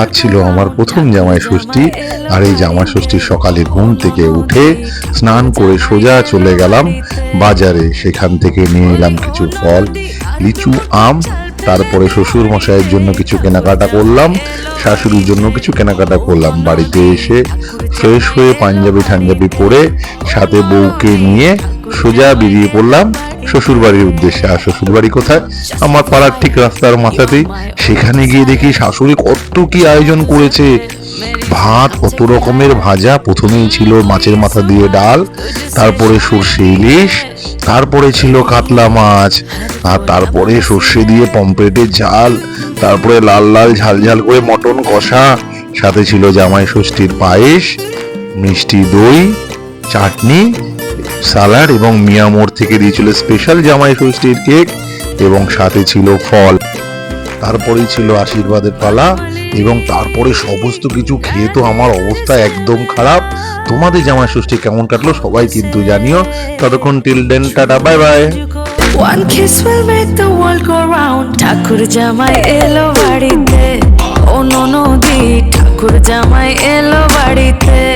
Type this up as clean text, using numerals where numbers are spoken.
আজ ছিল আমার প্রথম জামাই ষষ্ঠী। আর এই জামাই ষষ্ঠীর সকালে ঘুম থেকে উঠে স্নান করে সোজা চলে গেলাম বাজারে। সেখান থেকে নিয়ে এলাম কিছু ফল, লিচু, আম। তারপরে শ্বশুর মশাইয়ের জন্য কিছু কেনাকাটা করলাম, শাশুড়ির জন্য কিছু কেনাকাটা করলাম। বাড়িতে এসে ফ্রেশ হয়ে পাঞ্জাবি ঠাঞ্জাবি পরে সাথে বউকে নিয়ে সোজা বেরিয়ে পড়লাম শ্বশুর বাড়ির উদ্দেশ্যে। আর শ্বশুর বাড়ি কোথায়? আমার পাড়ার ঠিক রাস্তার মাথাতেই। সেখানে গিয়ে দেখি শাশুড়ি কত কি আয়োজন করেছে। ভাত, কত রকমের ভাজা, প্রথমেই ছিল মাছের মাথা দিয়ে ডাল, তারপরে সর্ষে ইলিশ, তারপরে ছিল কাতলা মাছ, আর তারপরে সর্ষে দিয়ে পমফ্রেটের ঝাল, তারপরে লাল লাল ঝাল ঝাল করে মটন কষা, সাথে ছিল জামাই ষষ্ঠীর পায়েস, মিষ্টি দই, চাটনি, সালাড এবং মিয়া মোড় থেকে দিয়েছিল স্পেশাল জামাই ষষ্ঠীর কেক, এবং সাথে ছিল ফল। তারপরেই ছিল আশীর্বাদের পালা, এবং তারপরে সমস্ত কিছু খেয়ে তো আমার অবস্থা একদম খারাপ। তোমাদের জামাই ষষ্ঠী কেমন কাটলো সবাই কিন্তু জানিও। ততক্ষণ till then, tata, bye bye. One kiss will make the world go round. ঠাকুর জামাই এলো বাড়িতে, ও ননদি ঠাকুর জামাই এলো বাড়িতে।